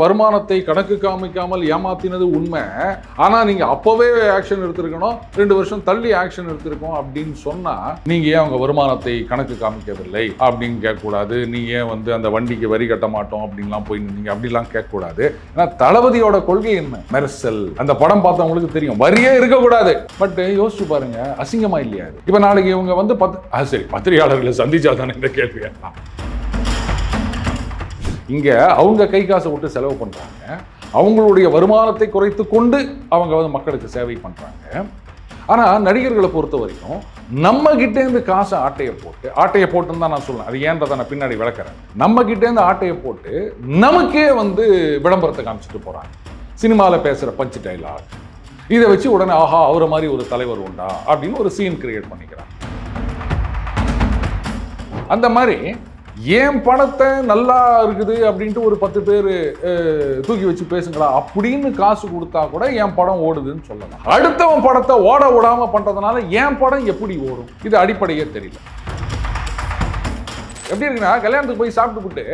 வருமானத்தை கணக்கு காமிக்காமல் ஏமாத்தினது உண்மை. ஆனா நீங்க அப்பவே ஆக்ஷன் எடுத்திருக்கணும், 2 வருஷம் தள்ளி ஆக்ஷன் எடுத்திருக்கோம் அப்படின்னு சொன்னா, நீங்க ஏன் அவங்க வருமானத்தை கணக்கு காமிக்கவில்லை அப்படின்னு கேட்கக்கூடாது. நீங்க ஏன் அந்த வண்டிக்கு வரி கட்ட மாட்டோம் அப்படின்லாம் போய் நீங்க அப்படிலாம் கேட்கக்கூடாது. ஏன்னா தளபதியோட கொள்கை என்ன? மெர்சல். அந்த படம் பார்த்தவங்களுக்கு தெரியும், வரியே இருக்கக்கூடாது. பட் யோசிச்சு பாருங்க, அசிங்கமா இல்லையா? இப்ப நாளைக்கு இவங்க சரி, பத்திரிகையாளர்களை சந்திச்சா தானே இந்த கேள்வி. இங்க அவங்க கை காசை விட்டு செலவு பண்றாங்க, அவங்களுடைய வருமானத்தை குறைத்து கொண்டு அவங்க மக்களுக்கு சேவை பண்றாங்க. ஆனா நடிகர்களை பொறுத்த வரைக்கும் நம்ம கிட்டே இருந்து காசை ஆட்டையை போட்டுன்னு தான் நான் சொல்றேன். அது ஏன்றதை நான் பின்னாடி விளக்குறேன். நம்ம கிட்டே இருந்து ஆட்டையை போட்டு நமக்கே விளம்பரத்தை காமிச்சிட்டு போறாங்க. சினிமாவில் பேசுற பஞ்ச் டைலாக் இதை வச்சு உடனே ஆஹா அவரை மாதிரி ஒரு தலைவர் உண்டா அப்படின்னு ஒரு சீன் கிரியேட் பண்ணிக்கிறாங்க. அந்த மாதிரி ஏன் படத்தை நல்லா இருக்குது அப்படின்ட்டு ஒரு 10 பேர் தூக்கி வச்சு பேசுங்களா அப்படின்னு காசு கொடுத்தா கூட என் படம் ஓடுதுன்னு சொல்லலாம். அடுத்தவன் படத்தை ஓட விடாம பண்றதுனால என் படம் எப்படி ஓடும்? இது அடிப்படையே தெரியல. எப்படி இருக்குன்னா, கல்யாணத்துக்கு போய் சாப்பிட்டு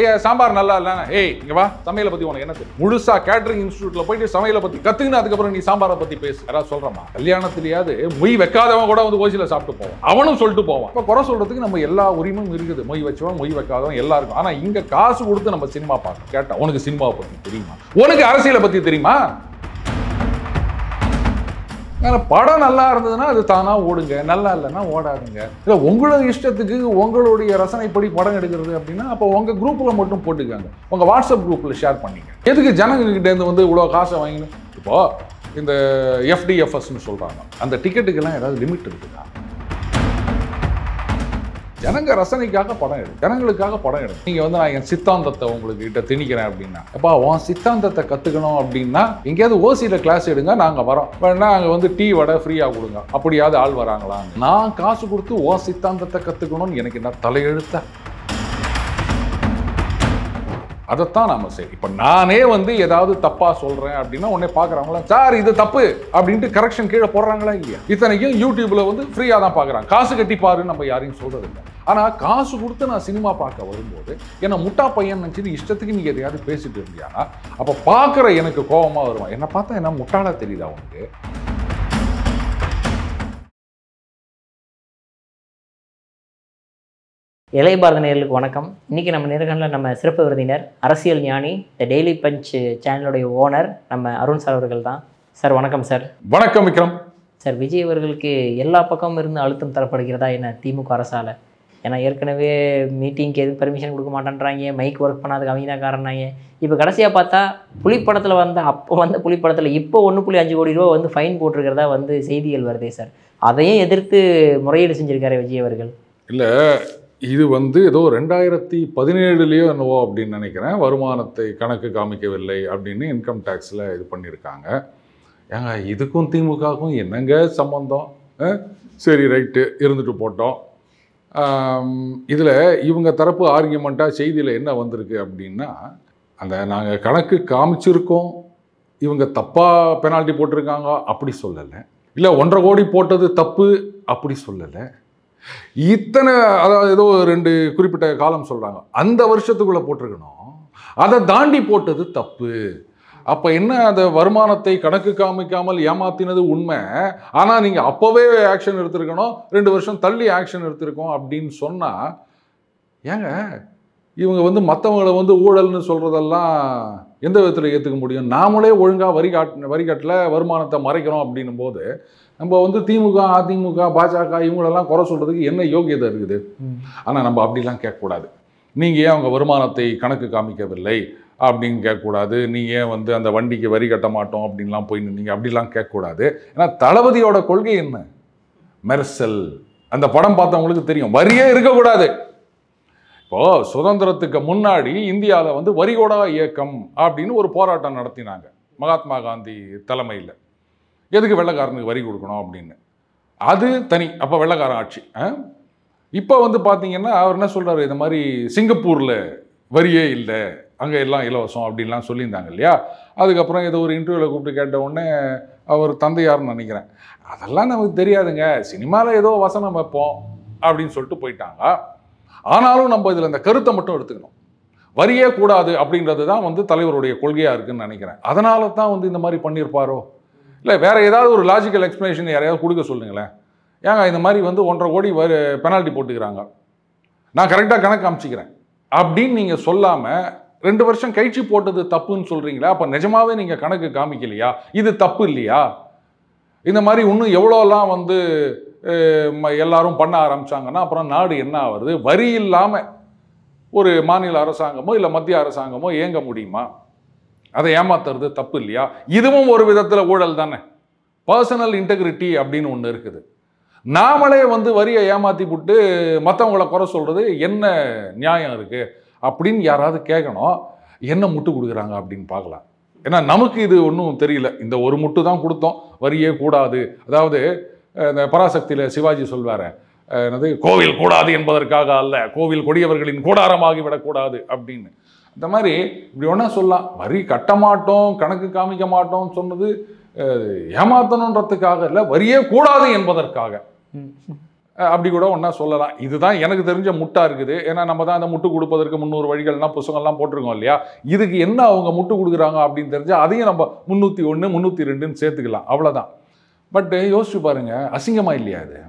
ஐயா சாம்பார் நல்லா இல்ல, ஏய் இங்க வா, சமையலை பத்தி உனக்கு என்ன தெரியும்? முழுசா கேட்டரிங் இன்ஸ்டியூட்ல போயிட்டு சமையலை பத்தி கத்துக்கின்னு அதுக்கப்புறம் நீ சாம்பாரை பத்தி பேசு. யாராவது சொல்றமா? கல்யாணத்திலேயாவது மொய் வைக்காதவன் கூட ஓசில சாப்பிட்டு போவான், அவனும் சொல்லிட்டு போவான். இப்ப குறை சொல்றதுக்கு நம்ம எல்லா உரிமையும் இருக்குது. மொய் வச்சவன் மொய் வைக்காதவன் எல்லாருக்கும். ஆனா இங்க காசு கொடுத்து நம்ம சினிமா பார்க்கணும். கேட்டா உனக்கு சினிமாவை பத்தி தெரியுமா? உனக்கு அரசியலை பத்தி தெரியுமா? படம் நல்லா இருந்ததுன்னா அது தானா ஓடுங்க, நல்லா இல்லைன்னா ஓடாதுங்க. இல்லை உங்களோட இஷ்டத்துக்கு உங்களுடைய ரசனைப்படி படம் எடுக்கிறது அப்படின்னா அப்போ உங்க குரூப்ல மட்டும் போட்டுக்காங்க, உங்க வாட்ஸ்அப் குரூப்ல ஷேர் பண்ணிங்க. எதுக்கு ஜனங்க கிட்ட இருந்து இவ்வளோ காசை வாங்கினு? இப்போ இந்த FDFSன்னு சொல்றாங்க, அந்த டிக்கெட்டுக்கெல்லாம் ஏதாவது லிமிட் இருக்குதா? ஜனங்க ரசனைக்காக படம் எடு, ஜனங்களுக்காக படம் எடு. நீங்க நான் என் சித்தாந்தத்தை உங்களுக்கு கிட்ட திணிக்கிறேன் அப்படின்னா, அப்பா உன் சித்தாந்தத்தை கத்துக்கணும் அப்படின்னா எங்கேயாவது ஓசியில கிளாஸ் எடுங்க, நாங்க வரோம். வேணா அங்க டீ வடை ஃப்ரீயா கொடுங்க. அப்படியாவது ஆள் வராங்களா? நான் காசு கொடுத்து உன் சித்தாந்தத்தை கத்துக்கணும்னு எனக்கு என்ன தலையெழுத்த? அதைத்தான் நாம சரி. இப்ப நானே ஏதாவது தப்பா சொல்றேன் அப்படின்னா உடனே பாக்குறாங்களா, சார் இது தப்பு அப்படின்ட்டு கரெக்ஷன் கீழே போடுறாங்களா இல்லையா? இத்தனைக்கும் யூடியூப்ல ஃப்ரீயா தான் பாக்குறாங்க. காசு கட்டி பாருன்னு நம்ம யாரையும் சொல்றது இல்லை. ஆனா காசு கொடுத்து நான் சினிமா பார்க்க வரும்போது என்ன முட்டா பையன் நினைச்சு இஷ்டத்துக்கு நீங்க எதையாவது பேசிட்டு இருந்தியானா அப்ப பாக்குற எனக்கு கோபமா வருவான். என்ன பார்த்தா என்ன முட்டாளா தெரியுதா உனக்கு? இளைய பாரத நேயர்களுக்கு வணக்கம். இன்றைக்கி நம்ம நேர்காணலில் நம்ம சிறப்பு விருந்தினர், அரசியல் ஞானி, த டெய்லி பஞ்ச் சேனலுடைய ஓனர் நம்ம அருண் சார் அவர்கள் தான். சார் வணக்கம் சார். வணக்கம் விக்ரம். சார், விஜய் அவர்களுக்கு எல்லா பக்கமும் இருந்து அழுத்தம் தரப்படுகிறதா என்ன திமுக அரசால்? ஏன்னா ஏற்கனவே மீட்டிங்க்கு எதுவும் பெர்மிஷன் கொடுக்க மாட்டேன்றாங்க, மைக் ஒர்க் பண்ணாதுக்கு அவங்க தான் காரணாங்க. இப்போ கடைசியாக பார்த்தா புலிப்படத்தில் புலிப்படத்தில் இப்போ 1.5 கோடி ரூபா ஃபைன் போட்டிருக்கிறதா செய்திகள் வருதே சார். அதையும் எதிர்த்து முறையீடு செஞ்சுருக்காரு விஜய் அவர்கள். இல்லை, இது ஏதோ 2017 என்னவோ அப்படின்னு நினைக்கிறேன், வருமானத்தை கணக்கு காமிக்கவில்லை அப்படின்னு இன்கம் டேக்ஸில் இது பண்ணியிருக்காங்க. ஏங்க இதுக்கும் திமுகவுக்கும் என்னங்க சம்பந்தம்? சரி ரைட்டு, இருந்துட்டு போட்டோம். இதில் இவங்க தரப்பு ஆர்கியூமெண்ட்டாக செய்தியில் என்ன வந்திருக்கு அப்படின்னா, நாங்கள் கணக்கு காமிச்சிருக்கோம், இவங்க தப்பாக பெனால்ட்டி போட்டிருக்காங்க அப்படி சொல்லலை, இல்லை 1.5 கோடி போட்டது தப்பு அப்படி சொல்லலை. இத்தனை அதாவது ஏதோ 2 குறிப்பிட்ட காலம் சொல்றாங்க, அந்த வருஷத்துக்குள்ள போட்டிருக்கணும், அதை தாண்டி போட்டது தப்பு. அப்ப என்ன, அந்த வருமானத்தை கணக்கு காமிக்காமல் ஏமாத்தினது உண்மை. ஆனா நீங்க அப்பவே ஆக்ஷன் எடுத்திருக்கணும், 2 வருஷம் தள்ளி ஆக்ஷன் எடுத்திருக்கோம் அப்படின்னு சொன்னா ஏங்க இவங்க மற்றவங்களை ஊழல்னு சொல்றதெல்லாம் எந்த விதத்தில் ஏற்றுக்க முடியும்? நாமளே ஒழுங்காக வரிகாட்டில் வருமானத்தை மறைக்கிறோம் அப்படின்னும் போது நம்ம திமுக, அதிமுக, பாஜக இவங்களெல்லாம் குறை சொல்றதுக்கு என்ன யோகியதை இருக்குது? ஆனால் நம்ம அப்படிலாம் கேட்கக்கூடாது. நீங்கள் ஏன் அவங்க வருமானத்தை கணக்கு காமிக்கவில்லை அப்படின்னு கேட்கக்கூடாது. நீங்கள் ஏன் அந்த வண்டிக்கு வரி கட்ட மாட்டோம் அப்படின்லாம் போய் நீங்கள் அப்படிலாம் கேட்கக்கூடாது. ஏன்னா தளபதியோட கொள்கை என்ன? மெர்சல். அந்த படம் பார்த்தவங்களுக்கு தெரியும், வரியே இருக்கக்கூடாது. இப்போ சுதந்திரத்துக்கு முன்னாடி இந்தியாவில் வரிகோடா இயக்கம் அப்படின்னு ஒரு போராட்டம் நடத்தினாங்க மகாத்மா காந்தி தலைமையில். எதுக்கு வெள்ளைக்காரனுக்கு வரி கொடுக்கணும் அப்படின்னு. அது தனி, அப்போ வெள்ளைக்காரன் ஆட்சி. இப்போ பார்த்தீங்கன்னா அவர் என்ன சொல்கிறாரு, இந்த மாதிரி சிங்கப்பூரில் வரியே இல்லை, அங்கே எல்லாம் இலவசம் அப்படின்லாம் சொல்லியிருந்தாங்க இல்லையா? அதுக்கப்புறம் ஏதோ ஒரு இன்டர்வியூவில் கூப்பிட்டு கேட்ட உடனே அவர் தந்தையார்னு நினைக்கிறேன், அதெல்லாம் நமக்கு தெரியாதுங்க, சினிமாவில் ஏதோ வசனம் வைப்போம் அப்படின்னு சொல்லிட்டு போயிட்டாங்க. ஆனாலும் நம்ம இதில் இந்த கருத்தை மட்டும் எடுத்துக்கணும். வரியே கூடாது அப்படின்றது தான் வந்து தலைவருடைய கொள்கையாக இருக்குன்னு நினைக்கிறேன். அதனால தான் வந்து இந்த மாதிரி பண்ணியிருப்பாரோ, இல்லை வேற ஏதாவது ஒரு லாஜிக்கல் எக்ஸ்பிளனேஷன் யாரையாவது கொடுக்க சொல்லுங்களேன். ஏங்க இந்த மாதிரி வந்து 1.5 கோடி பெனால்ட்டி போட்டுக்கிறாங்க, நான் கரெக்டாக கணக்கு காமிச்சிக்கிறேன் அப்படின்னு நீங்கள் சொல்லாமல் 2 வருஷம் கழிச்சு போட்டது தப்புன்னு சொல்கிறீங்களா? அப்போ நிஜமாவே நீங்கள் கணக்கு காமிக்கலையா? இது தப்பு இல்லையா? இந்த மாதிரி இன்னும் எவ்வளோலாம் வந்து எல்லாரும் பண்ண ஆரம்பிச்சாங்கன்னா அப்புறம் நாடு என்ன ஆகுறது? வரி இல்லாமல் ஒரு மாநில அரசாங்கமோ இல்லை மத்திய அரசாங்கமோ இயங்க முடியுமா? அதை ஏமாத்துறது தப்பு இல்லையா? இதுவும் ஒரு விதத்தில் ஊழல் தானே. பர்சனல் இன்டெகிரிட்டி அப்படின்னு ஒன்று இருக்குது. நாமளே வந்து வரியை ஏமாத்தி விட்டு மற்றவங்களை குறை சொல்றது என்ன நியாயம் இருக்கு அப்படின்னு யாராவது கேட்கணும். என்ன முட்டு கொடுக்குறாங்க அப்படின்னு பார்க்கலாம். ஏன்னா நமக்கு இது ஒன்றும் தெரியல. இந்த ஒரு முட்டு தான் கொடுத்தோம், வரியே கூடாது. அதாவது இந்த பராசக்தியில் சிவாஜி சொல்வாரு, என்னது, கோவில் கூடாது என்பதற்காக அல்ல, கோவில் கொடியவர்களின் கூடாரமாகி விடக்கூடாது அப்படின்னு. இந்த மாதிரி இப்படி ஒன்றா சொல்லலாம். வரி கட்ட மாட்டோம், கணக்கு காமிக்க மாட்டோம் சொன்னது ஏமாத்தணுன்றதுக்காக இல்லை, வரியே கூடாது என்பதற்காக அப்படி கூட ஒன்றா சொல்லலாம். இதுதான் எனக்கு தெரிஞ்ச முட்டா இருக்குது. ஏன்னா நம்ம தான் அந்த முட்டு கொடுப்பதற்கு 300 வழிகள்லாம் புத்தகம்லாம் போட்டிருக்கோம் இல்லையா? இதுக்கு என்ன அவங்க முட்டு கொடுக்குறாங்க அப்படின்னு தெரிஞ்சால் அதையும் நம்ம 301 302ன்னு சேர்த்துக்கலாம், அவ்வளோதான். பட் யோசிச்சு பாருங்க, அசிங்கமா இல்லையா இது?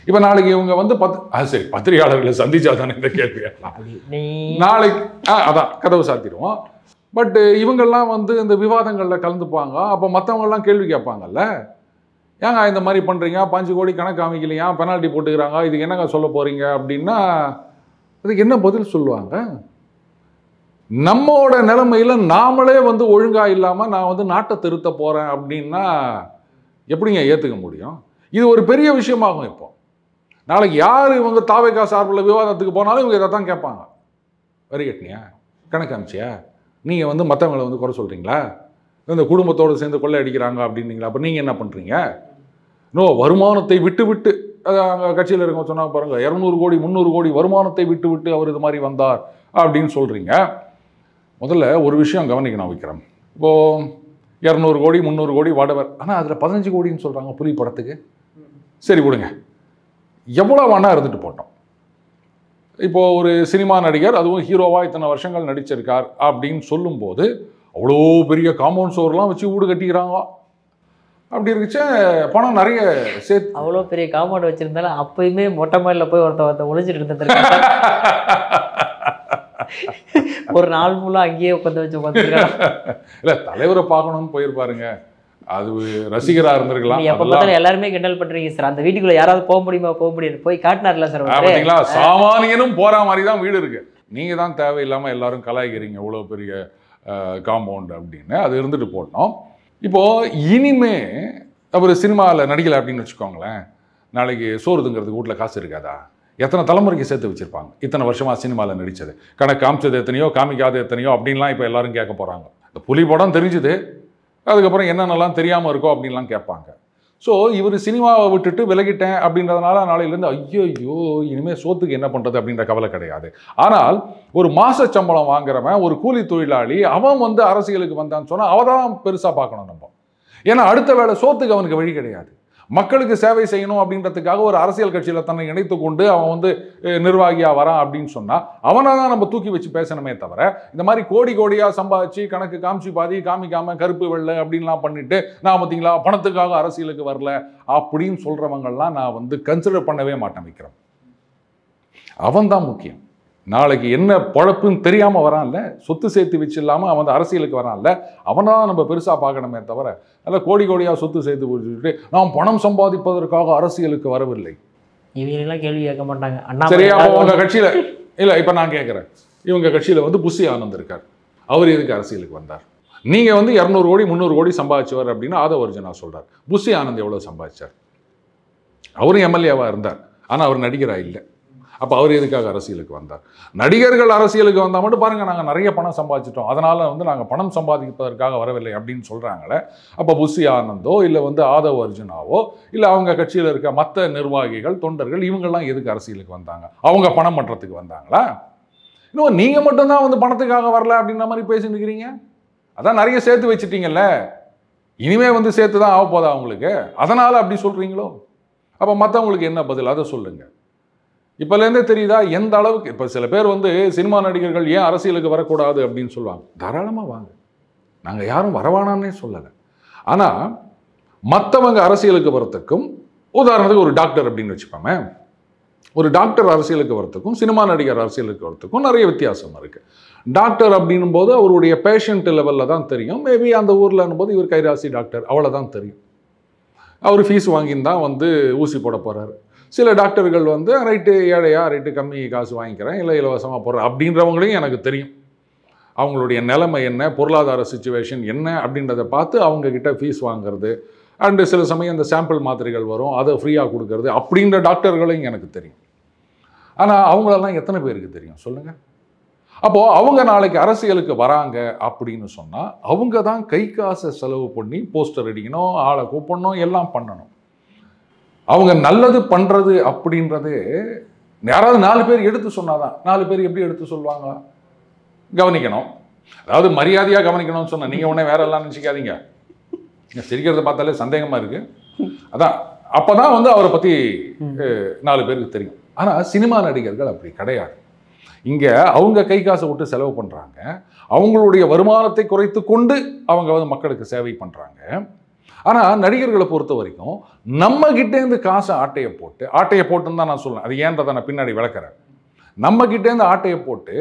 இப்போ நாளைக்கு இவங்க வந்து சரி, பத்திரிகையாளர்களை சந்திச்சா தானே இந்த கேள்வி நாளைக்கு அதான் கதவு சாத்திடுவோம். பட் இவங்கெல்லாம் வந்து இந்த விவாதங்களில் கலந்துப்பாங்க. அப்போ மற்றவங்கெல்லாம் கேள்வி கேட்பாங்கல்ல, ஏங்க இந்த மாதிரி பண்ணுறீங்க, 5 கோடி கணக்கு காமிக்கலையா, பெனால்ட்டி போட்டுக்கிறாங்க, இதுக்கு என்னங்க சொல்ல போகிறீங்க அப்படின்னா அதுக்கு என்ன பதில் சொல்லுவாங்க? நம்மோட நிலைமையில் நாமளே வந்து ஒழுங்காக இல்லாமல் நான் வந்து நாட்டை திருத்த போகிறேன் அப்படின்னா எப்படிங்க ஏற்றுக்க முடியும்? இது ஒரு பெரிய விஷயமாகும். இப்போ நாளைக்கு யார் இவங்க தாவேகா சார்பில் விவாதத்துக்கு போனாலும் இவங்க இதை தான் கேட்பாங்க. வரி கட்டினியா, கணக்கு காமிச்சியா, நீங்கள் வந்து மற்றவங்களை வந்து குறை சொல்கிறீங்களா, இந்த குடும்பத்தோடு சேர்ந்து கொள்ளை அடிக்கிறாங்க அப்படின்னீங்களா, அப்போ நீங்கள் என்ன பண்ணுறீங்க? வருமானத்தை விட்டு விட்டு அங்கே கட்சியில் இருக்க சொன்னாங்க பாருங்க, 200 கோடி 300 கோடி வருமானத்தை விட்டு விட்டு அவர் இது மாதிரி வந்தார் அப்படின்னு சொல்கிறீங்க. முதல்ல ஒரு விஷயம் கவனிக்கணும் விக்ரம். இப்போது 200 கோடி 300 கோடி வாடவர், ஆனால் அதில் 15 கோடின்னு சொல்கிறாங்க புலி படத்துக்கு. சரி விடுங்க, எவ்வளோ வேணா இருந்துட்டு போட்டோம். இப்போது ஒரு சினிமா நடிகர், அதுவும் ஹீரோவாக இத்தனை வருஷங்கள் நடிச்சிருக்கார் அப்படின்னு சொல்லும்போது அவ்வளோ பெரிய காம்பவுண்ட் சோர்லாம் வச்சு வீடு கட்டிக்கிறாங்க. அப்படி இருந்துச்சு பணம் நிறைய சேர்த்து. அவ்வளோ பெரிய காம்பவுண்ட் வச்சுருந்தாலும் அப்பயுமே மொட்டை மாடியில் போய் ஒருத்த ஒழிச்சிட்டு இருந்தது. ஒரு நாள் ஃபுல்லாக அங்கேயே உட்காந்து வச்சு உட்காந்துருக்காங்க. இல்லை, தலைவரை பார்க்கணும்னு போயிருப்பாருங்க, அது ரசிகராக இருந்திருக்கலாம். எப்போ பார்த்தாலும் எல்லாருமே கிண்டல் பண்ணுறீங்க சார், அந்த வீட்டுக்குள்ளே யாராவது போக முடியுமா, போக முடியாது, போய் காட்டினார்ல சார். பார்த்தீங்களா, சாமானியனும் போகிற மாதிரி தான் வீடு இருக்கு. நீங்கள் தான் தேவையில்லாமல் எல்லாரும் கலாய்க்கிறீங்க இவ்வளோ பெரிய காம்பவுண்ட் அப்படின்னு. அது இருந்துட்டு போட்டோம். இப்போது இனிமே அவர் சினிமாவில் நடிக்கலை அப்படின்னு வச்சுக்கோங்களேன், நாளைக்கு சோறுதுங்கிறதுக்கு வீட்டில் காசு இருக்காதா? எத்தனை தலைமுறைக்கு சேர்த்து வச்சுருப்பாங்க? இத்தனை வருஷமாக சினிமாவில் நடித்தது, கணக்கு காமிச்சது எத்தனையோ, காமிக்காத எத்தனையோ அப்படின்லாம் இப்போ எல்லாரும் கேட்க போகிறாங்க. இந்த புலி படம் தெரிஞ்சுது, அதுக்கப்புறம் என்னென்னலாம் தெரியாமல் இருக்கோ அப்படின்லாம் கேட்பாங்க. ஸோ இவர் சினிமாவை விட்டுட்டு விலகிட்டேன் அப்படின்றதுனால நாளையிலேருந்து ஐயோ இனிமேல் சோத்துக்கு என்ன பண்ணுறது அப்படின்ற கவலை கிடையாது. ஆனால் ஒரு மாத சம்பளம் வாங்குறவன், ஒரு கூலி தொழிலாளி, அவன் வந்து அரசியலுக்கு வந்தான்னு சொன்னால் அவன் தான் பெருசாக பார்க்கணும் நம்ம. ஏன்னா அடுத்த வேளை சோத்துக்கு அவனுக்கு வழி கிடையாது. மக்களுக்கு சேவை செய்யணும் அப்படின்றதுக்காக ஒரு அரசியல் கட்சியில் தன்னை இணைத்து கொண்டு அவன் வந்து நிர்வாகியாக வரான் அப்படின்னு சொன்னால் அவனை தான் நம்ம தூக்கி வச்சு பேசணுமே தவிர, இந்த மாதிரி கோடி கோடியாக சம்பாதிச்சு கணக்கு காமிச்சு பாதி காமிக்காமல் கருப்பு வெள்ளை அப்படின்லாம் பண்ணிட்டு நான் பார்த்தீங்களா பணத்துக்காக அரசியலுக்கு வரல அப்படின்னு சொல்கிறவங்கள்லாம் நான் வந்து கன்சிடர் பண்ணவே மாட்டேன் வைக்கிறேன். அவன் தான் முக்கியம். நாளைக்கு என்ன பொழப்புன்னு தெரியாமல் வரான்ல, சொத்து சேர்த்து வச்சு இல்லாமல் அவன் அரசியலுக்கு வரான்ல, அவனை தான் நம்ம பெருசாக பார்க்கணுமே தவிர அதில் கோடி கோடியாக சொத்து சேர்த்து வச்சுட்டு நாம் பணம் சம்பாதிப்பதற்காக அரசியலுக்கு வரவில்லை. இவங்கெல்லாம் கேள்வி கேட்க மாட்டாங்க. சரியா, உங்கள் கட்சியில் இல்லை, இப்போ நான் கேட்குறேன், இவங்க கட்சியில் வந்து புஷி ஆனந்த் இருக்கார், அவர் எதுக்கு அரசியலுக்கு வந்தார்? நீங்கள் வந்து 200 கோடி 300 கோடி சம்பாதிச்சவர் அப்படின்னு ஆதவ அர்ஜுனா சொல்கிறார். புஷி ஆனந்த் எவ்வளோ சம்பாதிச்சார்? அவரும் எம்எல்ஏவாக இருந்தார், ஆனால் அவர் நடிகராக இல்லை. அப்போ அவர் எதுக்காக அரசியலுக்கு வந்தார்? நடிகர்கள் அரசியலுக்கு வந்தால் மட்டும் பாருங்கள், நாங்கள் நிறைய பணம் சம்பாதிச்சிட்டோம், அதனால் வந்து நாங்கள் பணம் சம்பாதிப்பதற்காக வரவில்லை அப்படின்னு சொல்கிறாங்களே. அப்போ புஷி ஆனந்தோ இல்லை வந்து ஆதவ் அர்ஜுனாவோ இல்லை அவங்க கட்சியில் இருக்க மற்ற நிர்வாகிகள் தொண்டர்கள் இவங்கெல்லாம் எதுக்கு அரசியலுக்கு வந்தாங்க? அவங்க பணம் பண்ணுறதுக்கு வந்தாங்களா? இன்னும் நீங்கள் மட்டும்தான் வந்து பணத்துக்காக வரல அப்படின்ற மாதிரி பேசிட்டு இருக்கிறீங்க. அதான் நிறைய சேர்த்து வச்சுட்டீங்கல்ல, இனிமே வந்து சேர்த்து தான் ஆக போதா அவங்களுக்கு, அதனால் அப்படி சொல்கிறீங்களோ? அப்போ மற்றவங்களுக்கு என்ன பதில்? அதை சொல்லுங்கள். இப்போலேருந்தே தெரியுதா எந்த அளவுக்கு. இப்போ சில பேர் வந்து சினிமா நடிகர்கள் ஏன் அரசியலுக்கு வரக்கூடாது அப்படின்னு சொல்லுவாங்க. தாராளமாக வாங்க, நாங்கள் யாரும் வரவானான்னே சொல்லலை. ஆனால் மற்றவங்க அரசியலுக்கு வரத்துக்கும், உதாரணத்துக்கு ஒரு டாக்டர் அப்படின்னு வச்சுப்போமே, ஒரு டாக்டர் அரசியலுக்கு வரத்துக்கும் சினிமா நடிகர் அரசியலுக்கு வரத்துக்கும் நிறைய வித்தியாசம் இருக்குது. டாக்டர் அப்படின்னும் போது அவருடைய பேஷண்ட் லெவலில் தான் தெரியும். மேபி அந்த ஊரில் போது இவர் கைராசி டாக்டர் அவ்வளோதான் தெரியும். அவர் ஃபீஸ் வாங்கின்னு தான் வந்து ஊசி போட போகிறாரு. சில டாக்டர்கள் வந்து ரைட்டு ஏழையா, ரைட்டு கம்மி காசு வாங்கிக்கிறேன், இல்லை இலவசமாக போடுறேன் அப்படின்றவங்களையும் எனக்கு தெரியும். அவங்களுடைய நிலைமை என்ன, பொருளாதார சுச்சுவேஷன் என்ன அப்படின்றத பார்த்து அவங்கக்கிட்ட ஃபீஸ் வாங்குறது, அண்டு சில சமயம் இந்த சாம்பிள் மாத்திரைகள் வரும், அதை ஃப்ரீயாக கொடுக்கறது அப்படின்ற டாக்டர்களையும் எனக்கு தெரியும். ஆனால் அவங்களெல்லாம் எத்தனை பேருக்கு தெரியும் சொல்லுங்கள்? அப்போது அவங்க நாளைக்கு அரசியலுக்கு வராங்க அப்படின்னு சொன்னால் அவங்க தான் கை காசை செலவு பண்ணி போஸ்டர் அடிக்கணும், ஆளை கூப்பிடணும், எல்லாம் பண்ணணும். அவங்க நல்லது பண்ணுறது அப்படின்றது யாராவது 4 பேர் எடுத்து சொன்னாதான். 4 பேர் எப்படி எடுத்து சொல்லுவாங்க? கவனிக்கணும், அதாவது மரியாதையாக கவனிக்கணும்னு சொன்ன நீங்கள் உடனே வேற எல்லாம் நினச்சிக்காதீங்க. சிரிக்கிறத பார்த்தாலே சந்தேகமாக இருக்குது. அதான் அப்போ தான் வந்து அவரை பற்றி 4 பேருக்கு தெரியும். ஆனால் சினிமா நடிகர்கள் அப்படி கிடையாது. இங்கே அவங்க கை காசை விட்டு செலவு பண்ணுறாங்க, அவங்களுடைய வருமானத்தை குறைத்து கொண்டு அவங்க வந்து மக்களுக்கு சேவை பண்ணுறாங்க. ஆனால் நடிகர்களை பொறுத்த வரைக்கும் நம்ம கிட்டேருந்து காசை ஆட்டையை போட்டுன்னு தான் நான் சொல்லுவேன். அது ஏன்றதை நான் பின்னாடி விளக்குறேன். நம்ம கிட்டேருந்து ஆட்டையை போட்டு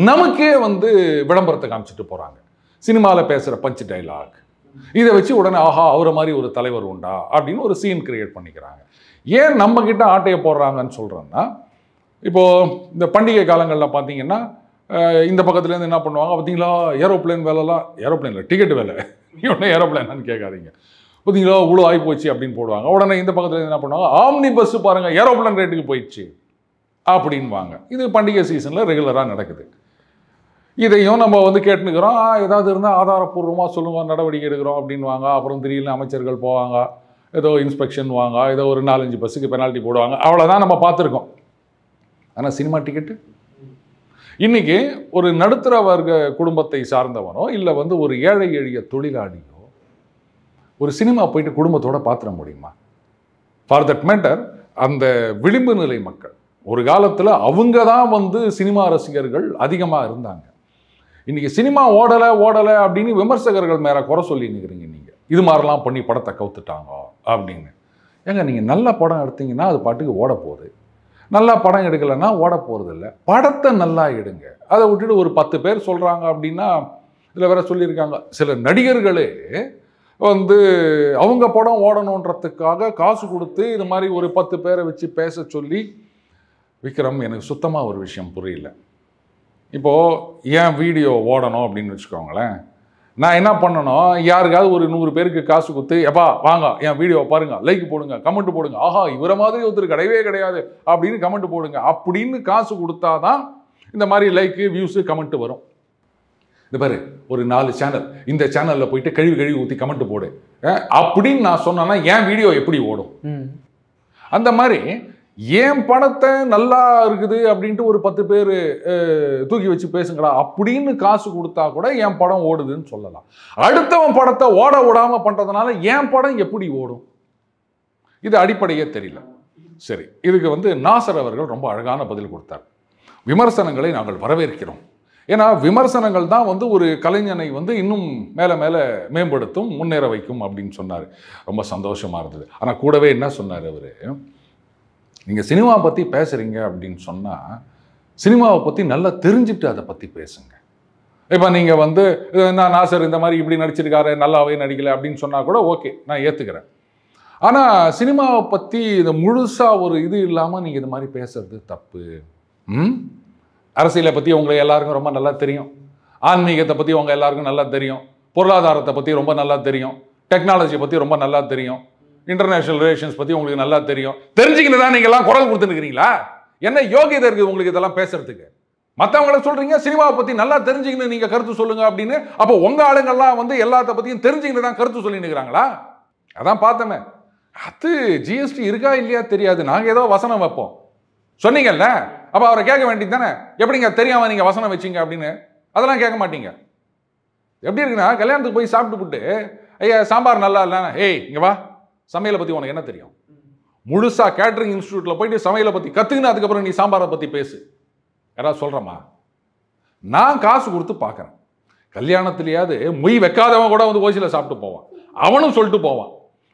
நமக்கே வந்து விளம்பரத்தை காமிச்சிட்டு போகிறாங்க. சினிமாவில் பேசுகிற பஞ்ச் டைலாக் இதை வச்சு உடனே ஆஹா அவரை மாதிரி ஒரு தலைவர் உண்டா அப்படின்னு ஒரு சீன் கிரியேட் பண்ணிக்கிறாங்க. ஏன் நம்ம கிட்ட ஆட்டையை போடுறாங்கன்னு சொல்கிறேன்னா, இப்போது இந்த பண்டிகை காலங்களில் பார்த்தீங்கன்னா இந்த பக்கத்துலேருந்து என்ன பண்ணுவாங்க பார்த்தீங்களா, ஏரோப்ளேன் வேலைலாம், ஏரோப்ளேனில் டிக்கெட் வேலை, ஒன்றும் ஏரோப்ளேனான்னு கேட்காதீங்க, பார்த்தீங்களா இவ்வளோ ஆகி போச்சு அப்படின்னு போடுவாங்க. உடனே இந்த பக்கத்துலேருந்து என்ன பண்ணுவாங்க, ஆம்னி பஸ்ஸு பாருங்கள் ஏரோப்ளேன் ரேட்டுக்கு போயிடுச்சு அப்படின்வாங்க. இது பண்டிகை சீசனில் ரெகுலராக நடக்குது. இதையும் நம்ம வந்து கேட்டுனுக்கிறோம். ஏதாவது இருந்தால் ஆதாரப்பூர்வமாக சொல்லுவோம், நடவடிக்கை எடுக்கிறோம் அப்படின்வாங்க. அப்புறம் திடீர்னு அமைச்சர்கள் போவாங்க, ஏதோ இன்ஸ்பெக்ஷன் வாங்க, ஏதோ ஒரு 4-5 பஸ்ஸுக்கு பெனால்ட்டி போடுவாங்க. அவ்வளோதான் நம்ம பார்த்துருக்கோம். ஆனால் சினிமா டிக்கெட்டு இன்றைக்கி ஒரு நடுத்தர வர்க்க குடும்பத்தை சார்ந்தவனோ இல்லை வந்து ஒரு ஏழை எளிய தொழிலாளியோ ஒரு சினிமா போயிட்டு குடும்பத்தோடு பார்த்துட முடியுமா? ஃபார் தட் மேட்டர் அந்த விளிம்பு நிலை மக்கள் ஒரு காலத்தில் அவங்க தான் வந்து சினிமா ரசிகர்கள் அதிகமாக இருந்தாங்க. இன்றைக்கி சினிமா ஓடலை அப்படின்னு விமர்சகர்கள் மேலே குறை சொல்லி நிற்கிறீங்க. நீங்கள் இது மாதிரிலாம் பண்ணி படத்தை கவுத்துட்டாங்க அப்படின்னு. ஏங்க நீங்கள் நல்ல படம் எடுத்தீங்கன்னா அது பாட்டுக்கு ஓட போகுது, நல்லா படம் எடுக்கலைன்னா ஓட போகிறது இல்லை. படத்தை நல்லா எடுங்க. அதை விட்டுட்டு ஒரு 10 பேர் சொல்கிறாங்க அப்படின்னா, இதில் வேற சொல்லியிருக்காங்க சில நடிகர்களே வந்து அவங்க படம் ஓடணுன்றதுக்காக காசு கொடுத்து இது மாதிரி ஒரு 10 பேரை வச்சு பேச சொல்லி. விக்ரம், எனக்கு சுத்தமாக ஒரு விஷயம் புரியல. இப்போது ஏன் வீடியோ ஓடணும் அப்படின்னு வச்சுக்கோங்களேன், நான் என்ன பண்ணணும், யாருக்காவது ஒரு 100 பேருக்கு காசு கொடுத்து எப்பா வாங்க என் வீடியோ பாருங்க, லைக் போடுங்க, கமெண்ட் போடுங்க, ஆஹா இவரை மாதிரி ஒருத்தர் கிடையவே கிடையாது அப்படின்னு கமெண்ட் போடுங்க அப்படின்னு காசு கொடுத்தாதான் இந்த மாதிரி லைக்கு வியூஸு கமெண்ட் வரும். இந்த பாரு ஒரு 4 சேனல், இந்த சேனலில் போயிட்டு கழுவி ஊற்றி கமெண்ட் போடு அப்படின்னு நான் சொன்னேன்னா என் வீடியோ எப்படி ஓடும்? அந்த மாதிரி என் படத்தை நல்லா இருக்குது அப்படின்ட்டு ஒரு 10 பேர் தூக்கி வச்சு பேசுங்கடா அப்படின்னு காசு கொடுத்தா கூட என் படம் ஓடுதுன்னு சொல்லலாம். அடுத்தவன் படத்தை ஓட விடாமல் பண்ணுறதுனால என் படம் எப்படி ஓடும்? இது அடிப்படையே தெரியல. சரி, இதுக்கு வந்து நாசர் அவர்கள் ரொம்ப அழகான பதில் கொடுத்தார். விமர்சனங்களை நாங்கள் வரவேற்கிறோம். ஏன்னா விமர்சனங்கள் தான் வந்து ஒரு கலைஞனை வந்து இன்னும் மேலே மேலே மேம்படுத்தும், முன்னேற வைக்கும் அப்படின்னு சொன்னார். ரொம்ப சந்தோஷமாக இருந்தது. ஆனால் கூடவே என்ன சொன்னார் அவர், நீங்கள் சினிமா பற்றி பேசுகிறீங்க அப்படின்னு சொன்னால் சினிமாவை பற்றி நல்லா தெரிஞ்சுட்டு அதை பற்றி பேசுங்க. இப்போ நீங்கள் வந்து நான் நாசர் இந்த மாதிரி இப்படி நடிச்சிருக்காரு, நல்லாவே நடிக்கலை அப்படின்னு சொன்னால் கூட ஓகே, நான் ஏற்றுக்கிறேன். ஆனால் சினிமாவை பற்றி இந்த முழுசாக ஒரு இது இல்லாமல் நீங்கள் இது மாதிரி பேசுறது தப்பு. அரசியலை பற்றி உங்களை எல்லாருக்கும் ரொம்ப நல்லா தெரியும், ஆன்மீகத்தை பற்றி உங்கள் எல்லாருக்கும் நல்லா தெரியும், பொருளாதாரத்தை பற்றி ரொம்ப நல்லா தெரியும், டெக்னாலஜியை பற்றி ரொம்ப நல்லா தெரியும், இன்டர்நேஷனல் ரிலேஷன்ஸ் பற்றி உங்களுக்கு நல்லா தெரியும். தெரிஞ்சுக்கிட்டு தான் நீங்கள்லாம் குரல் கொடுத்துருக்கிறீங்களா? என்ன யோகியதை இருக்குது உங்களுக்கு இதெல்லாம் பேசுறதுக்கு? மற்றவங்கள சொல்கிறீங்க சினிமாவை பற்றி நல்லா தெரிஞ்சுக்கின்னு நீங்கள் கருத்து சொல்லுங்க அப்படின்னு. அப்போ உங்கள் ஆளுங்கள்லாம் வந்து எல்லாத்த பற்றியும் தெரிஞ்சுக்கிட்டு தான் கருத்து சொல்லி நிற்கிறாங்களா? அதான் பார்த்தோமே. அது ஜிஎஸ்டி இருக்கா இல்லையா தெரியாது, நாங்கள் ஏதோ வசனம் வைப்போம் சொன்னீங்கல்ல, அப்போ அவரை கேட்க வேண்டியது தானே, எப்படிங்க தெரியாம நீங்கள் வசனம் வச்சிங்க அப்படின்னு. அதெல்லாம் கேட்க மாட்டீங்க. எப்படி இருக்குன்னா, கல்யாணத்துக்கு போய் சாப்பிட்டு போட்டு ஐயா சாம்பார் நல்லா இல்லைன்னா, ஏய் இங்கே வா, சமையலை பற்றி உனக்கு என்ன தெரியும்? முழுசாக கேட்டரிங் இன்ஸ்டியூட்டில் போயிட்டு சமையலை பற்றி கற்றுக்கின்னு அதுக்கப்புறம் நீ சாம்பாரை பற்றி பேசு. யாராவது சொல்கிறேம்மா? நான் காசு கொடுத்து பார்க்குறேன். கல்யாணத்துலையாவது மொய் வைக்காதவன் கூட வந்து ஓசியில் சாப்பிட்டு போவான், அவனும் சொல்லிட்டு போவான்.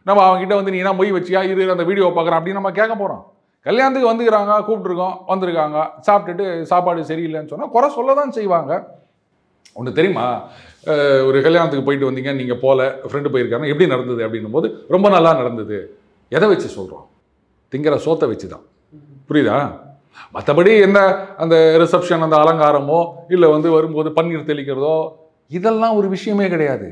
நம்ம அவங்ககிட்ட வந்து நீ என்ன மொய் வச்சியா இரு அந்த வீடியோ பார்க்குறேன் அப்படின்னு நம்ம கேட்க போகிறோம். கல்யாணத்துக்கு வந்துக்கிறாங்க, கூப்பிட்டுருக்கோம், வந்திருக்காங்க, சாப்பிட்டுட்டு சாப்பாடு சரியில்லைன்னு சொன்னால் குறை சொல்ல தான் செய்வாங்க. ஒன்று தெரியுமா, ஒரு கல்யாணத்துக்கு போயிட்டு வந்தீங்க, நீங்கள் போல ஃப்ரெண்டு போயிருக்காங்க, எப்படி நடந்தது அப்படின்னும் போது ரொம்ப நல்லா நடந்தது. எதை வச்சு சொல்கிறோம்? திங்கிற சோத்தை வச்சு தான். புரியுதா? மற்றபடி என்ன அந்த ரிசப்ஷன் அந்த அலங்காரமோ இல்லை வந்து வரும்போது பன்னீர் தெளிக்கிறதோ இதெல்லாம் ஒரு விஷயமே கிடையாது.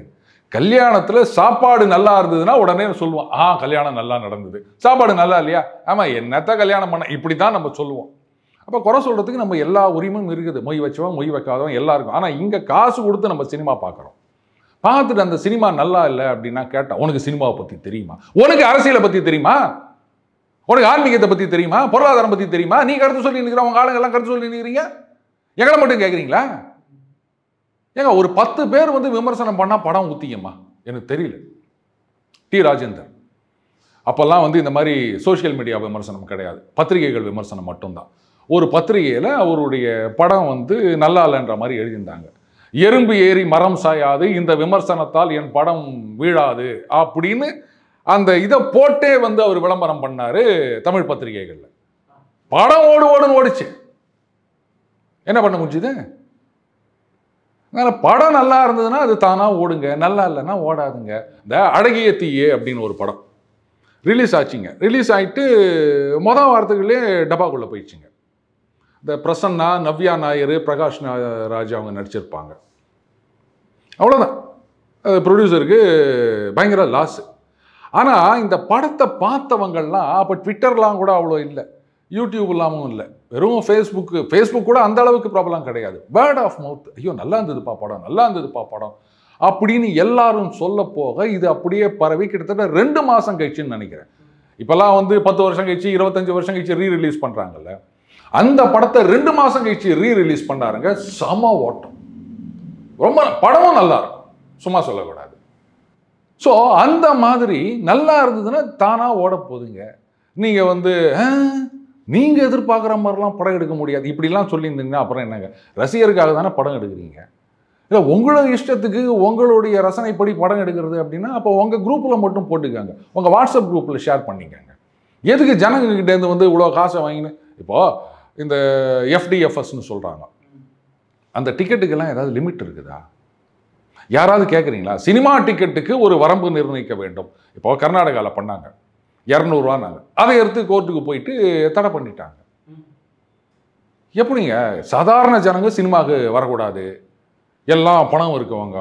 கல்யாணத்தில் சாப்பாடு நல்லா இருந்ததுன்னா உடனே சொல்லுவோம், கல்யாணம் நல்லா நடந்தது. சாப்பாடு நல்லா இல்லையா, ஆமாம் என்னத்த கல்யாணம் பண்ண, இப்படி தான் நம்ம சொல்லுவோம். அப்போ குறை சொல்கிறதுக்கு நம்ம எல்லா உரிமையும் இருக்குது. மொய் வச்சவன் மொய் வைக்காதவன் எல்லாருக்கும். ஆனால் இங்கே காசு கொடுத்து நம்ம சினிமா பார்க்குறோம். பார்த்துட்டு அந்த சினிமா நல்லா இல்லை அப்படின்னா கேட்டால், உனக்கு சினிமாவை பற்றி தெரியுமா? உனக்கு அரசியலை பற்றி தெரியுமா? உனக்கு ஆன்மீகத்தை பற்றி தெரியுமா? பொருளாதாரம் பற்றி தெரியுமா? நீ கருத்து சொல்லி நிற்கிற உங்க ஆளுங்க எல்லாம் கருத்து சொல்லி நிற்கிறீங்க, எங்களை மட்டும் கேட்குறீங்களா? ஏங்க ஒரு 10 பேர் வந்து விமர்சனம் பண்ணால் படம் ஊத்தியம்மா, எனக்கு தெரியல. டி ராஜேந்தர் அப்போல்லாம் வந்து இந்த மாதிரி சோஷியல் மீடியா விமர்சனம் கிடையாது, பத்திரிகைகள் விமர்சனம் மட்டும்தான். ஒரு பத்திரிகையில் அவருடைய படம் வந்து நல்லா இல்லைன்ற மாதிரி எழுதியிருந்தாங்க. எறும்பு ஏறி மரம் சாயாது, இந்த விமர்சனத்தால் என் படம் வீழாது அப்படின்னு அந்த இதை போட்டே வந்து அவர் விளம்பரம் பண்ணாரு தமிழ் பத்திரிகைகளில். படம் ஓடுன்னு ஓடிச்சு. என்ன பண்ண முடிஞ்சுது? படம் நல்லா இருந்ததுன்னா அது தானா ஓடுங்க, நல்லா இல்லைன்னா ஓடாதுங்க. இந்த அழகிய தீயே அப்படின்னு ஒரு படம் ரிலீஸ் ஆச்சுங்க. ரிலீஸ் ஆகிட்டு மொதல் வாரத்துக்குள்ளே டப்பாக்குள்ளே போயிடுச்சுங்க. இந்த பிரசன்னா, நவ்யா நாயர், பிரகாஷ் ராஜ் அவங்க நடிச்சிருப்பாங்க. அவ்வளோதான். ப்ரொடியூசருக்கு பயங்கர லாஸு. ஆனால் இந்த படத்தை பார்த்தவங்கள்லாம் அப்போ ட்விட்டர்லாம் கூட அவ்வளோ இல்லை, யூடியூப் இல்லாமல் இல்லை, வெறும் ஃபேஸ்புக் கூட அந்த அளவுக்கு ப்ராப்ளம் கிடையாது. வேர்ட் ஆஃப் மவுத், ஐயோ நல்லா இருந்ததுப்பா படம், நல்லா இருந்ததுப்பா படம் அப்படின்னு எல்லாரும் சொல்ல போக இது அப்படியே பரவி கிட்டத்தட்ட 2 மாதம் கழிச்சுன்னு நினைக்கிறேன். இப்போல்லாம் வந்து 10 வருஷம் கழிச்சு 25 வருஷம் கழிச்சு ரீரிலீஸ் பண்ணுறாங்கல்ல, அந்த படத்தை 2 மாதம் கழிச்சு ரீரிலீஸ் பண்ணாருங்க. செம ஓட்டம், ரொம்ப படமும் நல்லா இருக்கும், சும்மா சொல்லக்கூடாது. ஸோ அந்த மாதிரி நல்லா இருந்ததுன்னா தானாக ஓட போகுதுங்க. நீங்கள் வந்து நீங்கள் எதிர்பார்க்குற மாதிரிலாம் படம் எடுக்க முடியாது இப்படிலாம் சொல்லியிருந்தீங்கன்னா அப்புறம் என்னங்க? ரசிகருக்காக தானே படம் எடுக்கிறீங்க. இல்லை உங்களோட இஷ்டத்துக்கு உங்களுடைய ரசனைப்படி படம் எடுக்கிறது அப்படின்னா அப்போ உங்கள் குரூப்பில் மட்டும் போட்டுக்காங்க, உங்கள் வாட்ஸ்அப் குரூப்பில் ஷேர் பண்ணிக்கோங்க. எதுக்கு ஜனங்ககிட்டேருந்து வந்து இவ்வளோ காசை வாங்கினு? இப்போது இந்த FDFSன்னு சொல்கிறாங்க, அந்த டிக்கெட்டுக்கெல்லாம் ஏதாவது லிமிட் இருக்குதா? யாராவது கேட்குறீங்களா? சினிமா டிக்கெட்டுக்கு ஒரு வரம்பு நிர்ணயிக்க வேண்டும். இப்போ கர்நாடகாவில் பண்ணாங்க, 200 ரூபான்னாங்க. அதை எடுத்து கோர்ட்டுக்கு போயிட்டு தடை பண்ணிட்டாங்க. எப்படிங்க சாதாரண ஜனங்க சினிமாவுக்கு வரக்கூடாது, எல்லாம் பணம் இருக்கவங்க,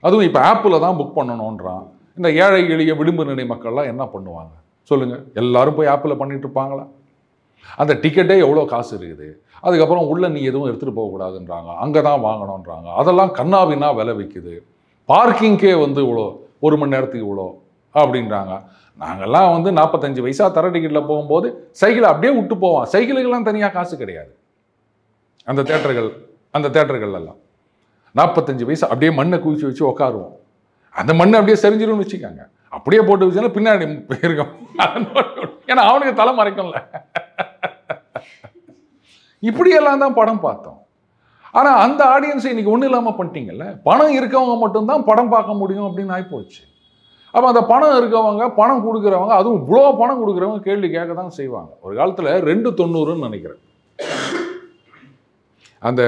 அதுவும் இப்போ ஆப்பில் தான் புக் பண்ணணுன்றான். இந்த ஏழை எளிய விளிம்பு நிலை மக்கள்லாம் என்ன பண்ணுவாங்க சொல்லுங்கள்? எல்லாரும் போய் ஆப்பில் பண்ணிட்டு இருப்பாங்களா? அந்த டிக்கெட்டே எவ்வளோ காசு இருக்குது. அதுக்கப்புறம் உள்ள நீ எதுவும் எடுத்துகிட்டு போகக்கூடாதுன்றாங்க, அங்கே தான் வாங்கணுன்றாங்க. அதெல்லாம் கண்ணாவின்னா விலை விற்குது. பார்க்கிங்கே வந்து இவ்வளோ, 1 மணி நேரத்துக்கு இவ்வளோ அப்படின்றாங்க. நாங்கள்லாம் வந்து 45 பைசா தர டிக்கெட்டில் போகும்போது சைக்கிளை அப்படியே விட்டு போவோம். சைக்கிளுக்கெல்லாம் தனியாக காசு கிடையாது. அந்த தேட்டர்கள்லாம் 45 பைசா அப்படியே மண்ணை குவிச்சு வச்சு உட்காருவோம். அந்த மண்ணை அப்படியே செறிஞ்சிடும்னு வச்சுக்காங்க. அப்படியே போட்டு வச்சுன்னா பின்னாடி போயிருக்கோம். ஏன்னா அவனுக்கு தலை மறைக்கும்ல. இப்படியெல்லாம் தான் படம் பார்த்தோம். ஆனால் அந்த ஆடியன்ஸை இன்னைக்கு ஒன்றும் இல்லாமல் பண்ணிட்டீங்கல்ல. பணம் இருக்கவங்க மட்டும்தான் படம் பார்க்க முடியும் அப்படின்னு ஆகிப்போச்சு. அப்போ அந்த பணம் இருக்கவங்க, பணம் கொடுக்குறவங்க, அதுவும் இவ்வளோ பணம் கொடுக்குறவங்க கேள்வி கேட்க தான் செய்வாங்க. ஒரு காலத்தில் 2.90ன்னு நினைக்கிறேன் அந்த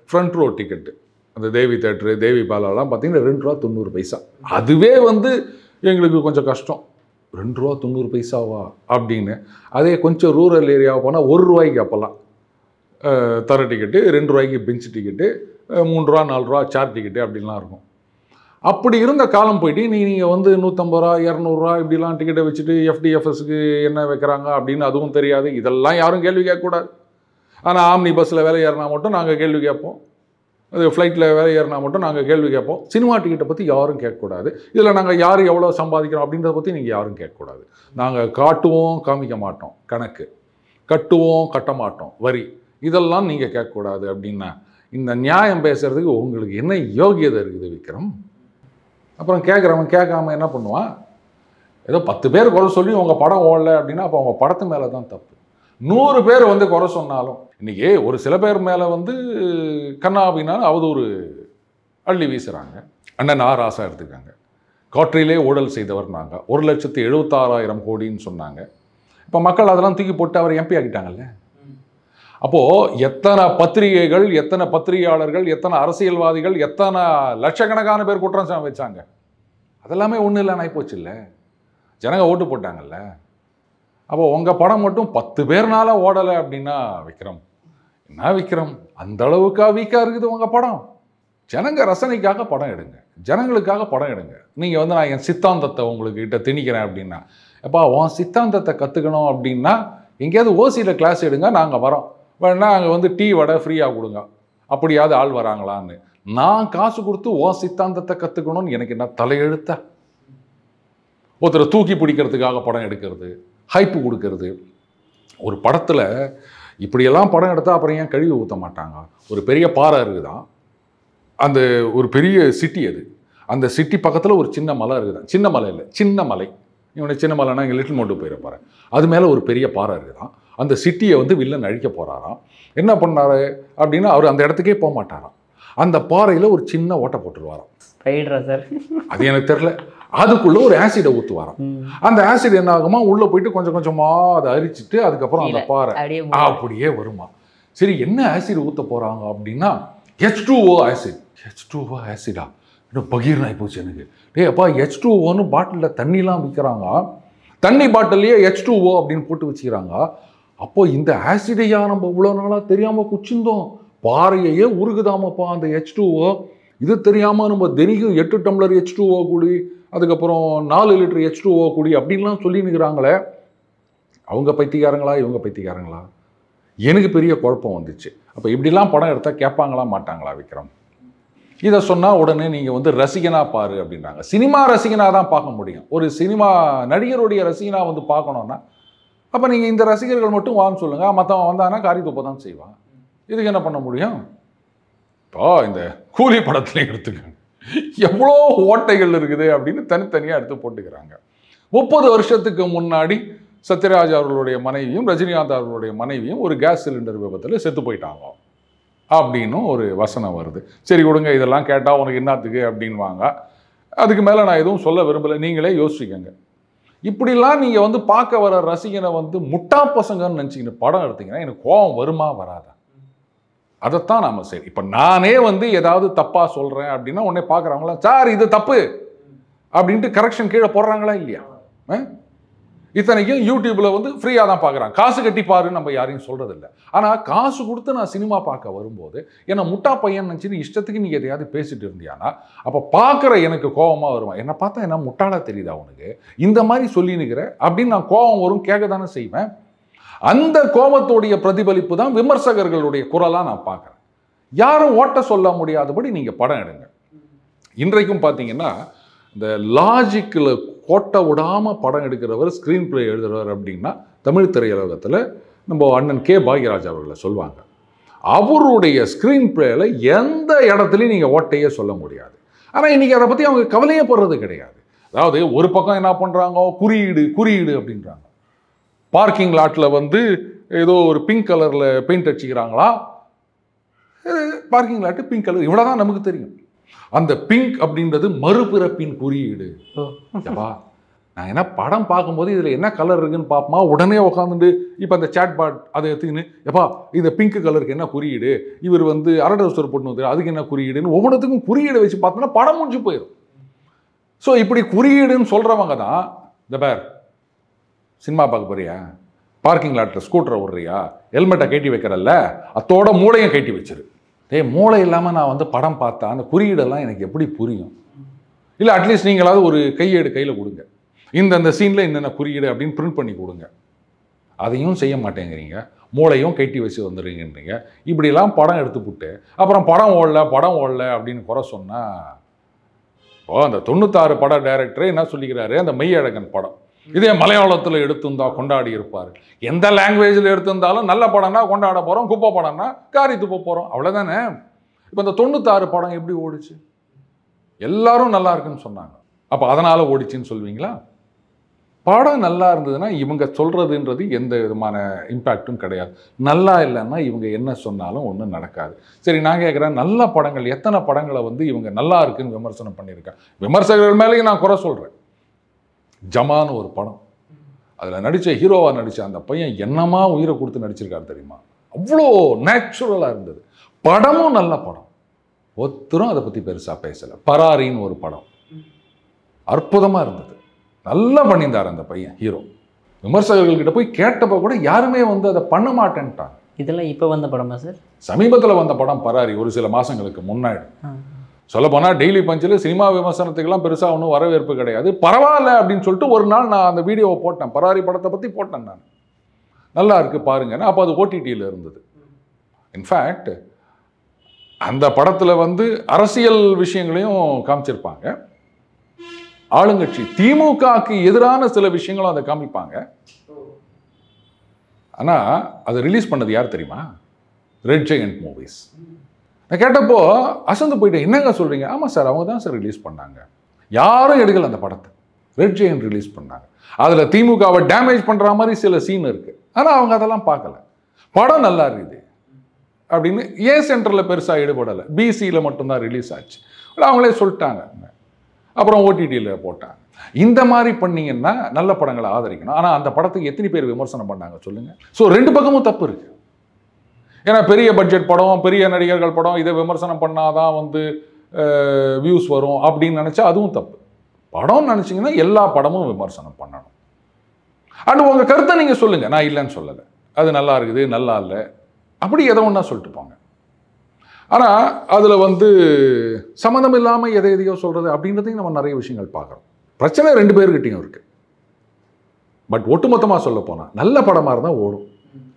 ஃப்ரண்ட் ரோ டிக்கெட்டு. அந்த தேவி தேட்டரு, தேவி பாலாலாம் பார்த்தீங்கன்னா 2.90 ரூபா. அதுவே வந்து எங்களுக்கு கொஞ்சம் கஷ்டம். 2.90 ரூபா அப்படின்னு. அதே கொஞ்சம் ரூரல் ஏரியாவை போனால் 1 ரூபாய்க்கு அப்போல்லாம் தர டிக்கெட்டு, 2 ரூபாய்க்கு பெஞ்ச் டிக்கெட்டு, 3 ரூபா 4 ரூபா சார் டிக்கெட்டு அப்படின்லாம் இருக்கும். அப்படி இருந்த காலம் போயிட்டு நீங்கள் வந்து 150 ரூபா 200 ரூபா இப்படிலாம் டிக்கெட்டை வச்சுட்டு FDFSக்கு என்ன வைக்கிறாங்க அப்படின்னு அதுவும் தெரியாது. இதெல்லாம் யாரும் கேள்வி கேட்கக்கூடாது. ஆனால் ஆம்னி பஸ்ஸில் வேலை ஏறினா மட்டும் நாங்கள் கேள்வி கேட்போம், அது ஃப்ளைட்டில் வேலை ஏறினா மட்டும் நாங்கள் கேள்வி கேட்போம். சினிமா டிக்கெட்டை பற்றி யாரும் கேட்கக்கூடாது. இதில் நாங்கள் யார் எவ்வளோ சம்பாதிக்கிறோம் அப்படின்றத பற்றி நீங்கள் யாரும் கேட்கக்கூடாது. நாங்கள் காட்டுவோம், காமிக்க மாட்டோம் கணக்கு, கட்டுவோம், கட்ட மாட்டோம் வரி, இதெல்லாம் நீங்கள் கேட்கக்கூடாது. அப்படின்னா இந்த நியாயம் பேசுகிறதுக்கு உங்களுக்கு என்ன யோகியதை இருக்குது விக்ரம்? அப்புறம் கேட்குறவன் கேட்காம என்ன பண்ணுவான்? ஏதோ 10 பேர் குறை சொல்லி உங்கள் படம் ஓடலை அப்படின்னா அப்போ அவங்க படத்து மேலே தான் தப்பு. 100 பேர் வந்து குறை சொன்னாலும் இன்றைக்கி ஒரு சில பேர் மேலே வந்து கண்ணாபின்னா அவதூறு அள்ளி வீசுகிறாங்க. அண்ணன் ஆர் ராசா எடுத்துக்காங்க, காற்றிலே ஊழல் செய்தவர் நாங்கள் 1,76,000 கோடின்னு சொன்னாங்க. இப்போ மக்கள் அதெல்லாம் தூக்கி போட்டு அவர் எம்பி ஆக்கிட்டாங்கல்ல. அப்போது எத்தனை பத்திரிகைகள், எத்தனை பத்திரிகையாளர்கள், எத்தனை அரசியல்வாதிகள், எத்தனை லட்சக்கணக்கான பேர் குற்றம் வச்சாங்க. அதெல்லாமே ஒன்றும் இல்லைன்னு ஆகிப்போச்சு இல்லை, ஜனங்க ஓட்டு போட்டாங்கல்ல. அப்போ உங்கள் படம் மட்டும் 10 பேர்னால ஓடலை அப்படின்னா விக்ரம் என்ன விக்ரம், அந்த அளவுக்கா வீக்காக இருக்குது உங்கள் படம்? ஜனங்க ரசனைக்காக படம் எடுங்க, ஜனங்களுக்காக படம் எடுங்க. நீங்கள் வந்து நான் என் சித்தாந்தத்தை உங்களுக்கு கிட்ட திணிக்கிறேன் அப்படின்னா, எப்பா உன் சித்தாந்தத்தை கற்றுக்கணும் அப்படின்னா எங்கேயாவது ஓசியில் கிளாஸ் எடுங்க, நாங்கள் வரோம். வேணா அங்கே வந்து டீ வடை ஃப்ரீயாக கொடுங்க, அப்படியாவது ஆள் வராங்களான்னு. நான் காசு கொடுத்து உன் சித்தாந்தத்தை கற்றுக்கணும்னு எனக்கு என்ன தலையெழுத்தா? ஒருத்தரை தூக்கி பிடிக்கிறதுக்காக படம் எடுக்கிறது, ஹைப்பு கொடுக்கறது. ஒரு படத்தில் இப்படியெல்லாம் படம் எடுத்தால் அப்புறம் ஏன் கழுவி ஊற்ற மாட்டாங்க? ஒரு பெரிய பாறை இருக்குதான், அந்த ஒரு பெரிய சிட்டி, அது அந்த சிட்டி பக்கத்தில் ஒரு சின்ன மலை இருக்குதான். சின்ன மலை இல்லை, சின்ன மலை. இவனை சின்ன மலைனா இங்கே லிட்டில் மோட்டு போயிருப்பாரு. அது மேலே ஒரு பெரிய பாறை இருக்குதான். அந்த சிட்டியை வந்து வில்லன் அழிக்க போகிறாராம். என்ன பண்ணாரு அப்படின்னா அவர் அந்த இடத்துக்கே போக மாட்டாராம். அந்த பாறையில் ஒரு சின்ன ஓட்டை போட்டுருவாராம். அது எனக்கு தெரியல. அதுக்குள்ளே ஒரு ஆசிடை ஊற்றுவாராம். அந்த ஆசிட் என்ன ஆகுமா, உள்ளே போயிட்டு கொஞ்சம் கொஞ்சமாக அதை அரிச்சிட்டு அதுக்கப்புறம் அந்த பாறை அப்படியே வருமா. சரி, என்ன ஆசிட் ஊற்ற போகிறாங்க அப்படின்னா H2O ஆசிட். H2O ஆசிடா? இன்னும் பகீர்னு ஆகிப்போச்சு எனக்கு. அப்பா H2Oன்னு பாட்டிலில் தண்ணிலாம் விற்கிறாங்க, தண்ணி பாட்டிலையே H2O அப்படின்னு போட்டு வச்சுக்கிறாங்க. அப்போ இந்த ஆசிடையா நம்ம இவ்வளோ நாளாக தெரியாமல் குச்சிருந்தோம்? பாறையையே உருகுதாமப்பா அந்த H2O. இது தெரியாமல் நம்ம தினிக்கும் 8 டம்ளர் H2O குடி, அதுக்கப்புறம் 4 லிட்டர் H2O குடி அப்படின்லாம் சொல்லி நிற்கிறாங்களே. அவங்க பைத்தியக்காரங்களா இவங்க பைத்தியக்காரங்களா? எனக்கு பெரிய குழப்பம் வந்துச்சு. அப்போ இப்படிலாம் படம் எடுத்தால் கேட்பாங்களா மாட்டாங்களா விக்ரம்? இதை சொன்னால் உடனே நீங்கள் வந்து ரசிகனாக பாரு அப்படின்றாங்க. சினிமா ரசிகனாக தான் பார்க்க முடியும். ஒரு சினிமா நடிகருடைய ரசிகனாக வந்து பார்க்கணுன்னா அப்போ நீங்கள் இந்த ரசிகர்கள் மட்டும் வான்னு சொல்லுங்கள், மற்றவன் வந்தானா காரி துப்ப தான் செய்வான். இதுக்கு என்ன பண்ண முடியும்? இப்போ இந்த கூலி படத்துல எடுத்துக்கங்க, எவ்வளோ ஓட்டைகள் இருக்குது அப்படின்னு தனித்தனியாக எடுத்து போட்டுக்கிறாங்க. 30 வருஷத்துக்கு முன்னாடி சத்யராஜ் அவர்களுடைய மனைவியும் ரஜினிகாந்த் அவர்களுடைய மனைவியும் ஒரு கேஸ் சிலிண்டர் விபத்தில் செத்து போயிட்டாங்க அப்படின்னு ஒரு வசனம் வருது. சரி கொடுங்க, இதெல்லாம் கேட்டால் உனக்கு என்னத்துக்கு அப்படின்வாங்க. அதுக்கு மேலே நான் எதுவும் சொல்ல விரும்பலை, நீங்களே யோசிக்கங்க. இப்படிலாம் நீங்கள் வந்து பார்க்க வர ரசிகனை வந்து முட்டா பசங்கன்னு நினச்சிக்கிட்டு படம் எடுத்தீங்கன்னா எனக்கு கோபம் வருமா வராதா? அதைத்தான் நாம சரி. இப்போ நானே வந்து ஏதாவது தப்பாக சொல்கிறேன் அப்படின்னா உடனே பார்க்குறாங்களா, சார் இது தப்பு அப்படின்ட்டு கரெக்ஷன் கீழே போடுறாங்களா இல்லையா? இத்தனைக்கும் யூடியூப்ல வந்து ஃப்ரீயாக தான் பார்க்குறாங்க, காசு கட்டி பாருன்னு நம்ம யாரையும் சொல்கிறதில்ல. ஆனால் காசு கொடுத்து நான் சினிமா பார்க்க வரும்போது என்னை முட்டா பையன் நினச்சின்னு இஷ்டத்துக்கு நீங்கள் எதையாவது பேசிட்டு இருந்தியானா அப்போ பார்க்குற எனக்கு கோபமாக வருவான். என்னை பார்த்தா என்ன முட்டாளா தெரியுதா உனக்கு, இந்த மாதிரி சொல்லி நிற்கிற அப்படின்னு நான் கோபம் வரும், கேட்க தானே செய்வேன். அந்த கோபத்தோடைய பிரதிபலிப்பு தான் விமர்சகர்களுடைய குரலாக நான் பார்க்குறேன். யாரும் ஓட்ட சொல்ல முடியாதபடி நீங்கள் படம் எடுங்க. இன்றைக்கும் பார்த்தீங்கன்னா இந்த லாஜிக்கில் கோட்டை விடாமல் படம் எடுக்கிறவர், ஸ்க்ரீன் பிளே எழுதுறவர் அப்படின்னா தமிழ் திரையுலகத்தில் நம்ம அண்ணன் கே பாக்யராஜ் அவர்களை சொல்லுவாங்க. அவருடைய ஸ்க்ரீன் பிளேயில் எந்த இடத்துலையும் நீங்கள் ஓட்டையே சொல்ல முடியாது. ஆனால் இன்றைக்கி அதை பற்றி அவங்க கவலையே படுறது கிடையாது. அதாவது ஒரு பக்கம் என்ன பண்ணுறாங்க, குறியீடு அப்படின்றாங்க. பார்க்கிங் லாட்டில் வந்து ஏதோ ஒரு பிங்க் கலரில் பெயிண்ட் அடிச்சுக்கிறாங்களா, பார்க்கிங் லாட்டு பிங்க் கலர், இவ்வளோ தான் நமக்கு தெரியும். அந்த பிங்க் அப்படின்றது மறுபிறப்பின் குறியீடு. நான் என்ன படம் பார்க்கும்போது இதில் என்ன கலர் இருக்குன்னு பார்ப்போமா, உடனே உட்காந்துட்டு இப்போ அந்த சேட் பாட் அதை எடுத்துக்கின்னு எப்பா இந்த பிங்க் கலருக்கு என்ன குறியீடு, இவர் வந்து அரடவசர் போட்டு வந்து அதுக்கு என்ன குறியீடுன்னு ஒவ்வொன்றுத்துக்கும் குறியீடை வச்சு பார்த்தோன்னா படம் முடிஞ்சு போயிடும். ஸோ இப்படி குறியீடுன்னு சொல்கிறவங்க தான் இந்த பேர் சினிமா பார்க்க போறியா, பார்க்கிங் லாட்டில் ஸ்கூட்டரை விடுறியா, ஹெல்மெட்டை கட்டி வைக்கிறல்ல, அத்தோட மூளையும் கட்டி வச்சிரு. மூளை இல்லாமல் நான் வந்து படம் பார்த்தா அந்த குறியீடெல்லாம் எனக்கு எப்படி புரியும்? இல்லை அட்லீஸ்ட் நீங்களாவது ஒரு கையேடு கையில் கொடுங்க, இந்த சீனில் என்னென்ன குறியீடு அப்படின்னு பிரிண்ட் பண்ணி கொடுங்க. அதையும் செய்ய மாட்டேங்கிறீங்க, மூளையும் கட்டி வச்சு வந்துடுறீங்கன்றீங்க. இப்படிலாம் படம் எடுத்துப்புட்டு அப்புறம் படம் ஓடல அப்படின்னு குறை சொன்னால், அந்த 96 பட டைரக்டரே என்ன சொல்லிக்கிறாரு, அந்த மெய்யழகன் படம் இதே மலையாளத்தில் எடுத்திருந்தா கொண்டாடி இருப்பார். எந்த லாங்குவேஜில் எடுத்திருந்தாலும் நல்ல படம்னா கொண்டாட போகிறோம், குப்பை படம்னா காரி துப்ப போகிறோம், அவ்வளோதானே. இப்போ இந்த 96 படம் எப்படி ஓடிச்சு? எல்லாரும் நல்லா இருக்குன்னு சொன்னாங்க, அப்போ அதனால் ஓடிச்சுன்னு சொல்வீங்களா? படம் நல்லா இருந்ததுன்னா இவங்க சொல்கிறதுன்றது எந்த விதமான இம்பேக்டும் கிடையாது. நல்லா இல்லைன்னா இவங்க என்ன சொன்னாலும் ஒன்றும் நடக்காது. சரி, நான் கேட்குறேன், நல்ல படங்கள் எத்தனை படங்களை வந்து இவங்க நல்லா இருக்குன்னு விமர்சனம் பண்ணியிருக்கேன். விமர்சகர்கள் மேலேயும் நான் குறை சொல்கிறேன். ஜமான்னு ஒரு படம், அதில் நடித்த ஹீரோவாக நடித்த அந்த பையன் என்னமா உயிரை கொடுத்து நடிச்சிருக்காரு தெரியுமா? அவ்வளோ நேச்சுரலாக இருந்தது. படமும் நல்ல படம், ஒருத்தரும் அதை பற்றி பெருசாக பேசலை. பராரின்னு ஒரு படம் அற்புதமாக இருந்தது, நல்லா பண்ணியிருந்தார் அந்த பையன் ஹீரோ. விமர்சகர்கள்கிட்ட போய் கேட்டப்போ கூட யாருமே வந்து அதை பண்ண மாட்டேன்ட்டாங்க. இதெல்லாம் இப்போ வந்த படமா சார்? சமீபத்தில் வந்த படம் பராரி, ஒரு சில மாதங்களுக்கு முன்னாடி. சொல்லப்போனால் டெய்லி பஞ்சில் சினிமா விமர்சனத்துக்கெல்லாம் பெருசாக ஒன்றும் வரவேற்பு கிடையாது. பரவாயில்ல அப்படின்னு சொல்லிட்டு ஒரு நாள் நான் அந்த வீடியோவை போட்டேன், பராரி படத்தை பற்றி போட்டேன் நான். நல்லா இருக்குது பாருங்கன்னா, அப்போ அது ஓடிடியில் இருந்தது. இன்ஃபேக்ட் அந்த படத்தில் வந்து அரசியல் விஷயங்களையும் காமிச்சிருப்பாங்க. ஆளுங்கட்சி திமுகவுக்கு எதிரான சில விஷயங்களும் அதை காமிப்பாங்க. ஆனால் அதை ரிலீஸ் பண்ணது யார் தெரியுமா? Red giant movies. நான் கேட்டப்போ அசந்து போயிட்டேன். என்னங்க சொல்கிறீங்க? ஆமாம் சார், அவங்க தான் சார் ரிலீஸ் பண்ணாங்க. யாரும் எடுக்கல அந்த படத்தை, ரெட் ஜெயண்ட் ரிலீஸ் பண்ணாங்க. அதில் திமுகவை டேமேஜ் பண்ணுற மாதிரி சில சீன் இருக்குது. ஆனால் அவங்க அதெல்லாம் பார்க்கல. படம் நல்லா இருக்குது அப்படின்னு ஏ சென்டரில் பெருசாக ஈடுபடலை, பிசியில் மட்டும்தான் ரிலீஸ் ஆச்சு. அவங்களே சொல்லிட்டாங்க. அப்புறம் ஓடிடியில் போட்டாங்க. இந்த மாதிரி பண்ணிங்கன்னா நல்ல படங்களை ஆதரிக்கணும். ஆனால் அந்த படத்துக்கு எத்தனை பேர் விமர்சனம் பண்ணாங்க சொல்லுங்கள்? ஸோ ரெண்டு பக்கமும் தப்பு இருக்குது. ஏன்னா பெரிய பட்ஜெட் படம், பெரிய நடிகர்கள் படம், இதை விமர்சனம் பண்ணாதான் வந்து வியூஸ் வரும் அப்படின்னு நினச்சா அதுவும் தப்பு. படம்னு நினச்சிங்கன்னா எல்லா படமும் விமர்சனம் பண்ணணும். அண்ட் உங்கள் கருத்தை நீங்கள் சொல்லுங்கள், நான் இல்லைன்னு சொல்லலை. அது நல்லா இருக்குது, நல்லா இல்லை, அப்படி எதை ஒன்றா சொல்லிட்டு போங்க. ஆனால் அதில் வந்து சம்மந்தம் இல்லாமல் எதை எதையோ சொல்கிறது அப்படின்றதையும் நம்ம நிறைய விஷயங்கள் பார்க்குறோம். பிரச்சனை ரெண்டு பேர்கிட்டையும் இருக்குது. பட் ஒட்டுமொத்தமாக சொல்ல போனால் நல்ல படமாக இருந்தால் ஓடும்,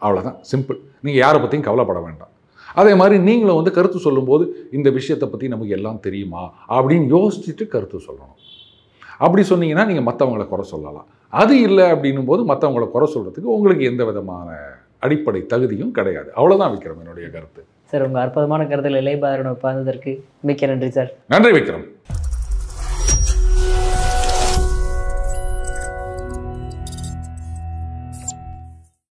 அவ்வளோதான், சிம்பிள். நீங்கள் யாரை பற்றியும் கவலைப்பட வேண்டாம். அதே மாதிரி நீங்களும் வந்து கருத்து சொல்லும்போது இந்த விஷயத்தை பற்றி நமக்கு எல்லாம் தெரியுமா அப்படின்னு யோசிச்சுட்டு கருத்து சொல்லணும். அப்படி சொன்னீங்கன்னா நீங்கள் மற்றவங்களை குறை சொல்லலாம். அது இல்லை அப்படின்னும் போது மற்றவங்களை குறை சொல்கிறதுக்கு உங்களுக்கு எந்த விதமான அடிப்படை தகுதியும் கிடையாது. அவ்வளோதான் விக்ரம் என்னுடைய கருத்து. சார், உங்கள் அற்புதமான கருத்தில் இளையபாரனுடன் உட்கார்ந்ததற்கு மிக்க நன்றி சார். நன்றி விக்ரம்.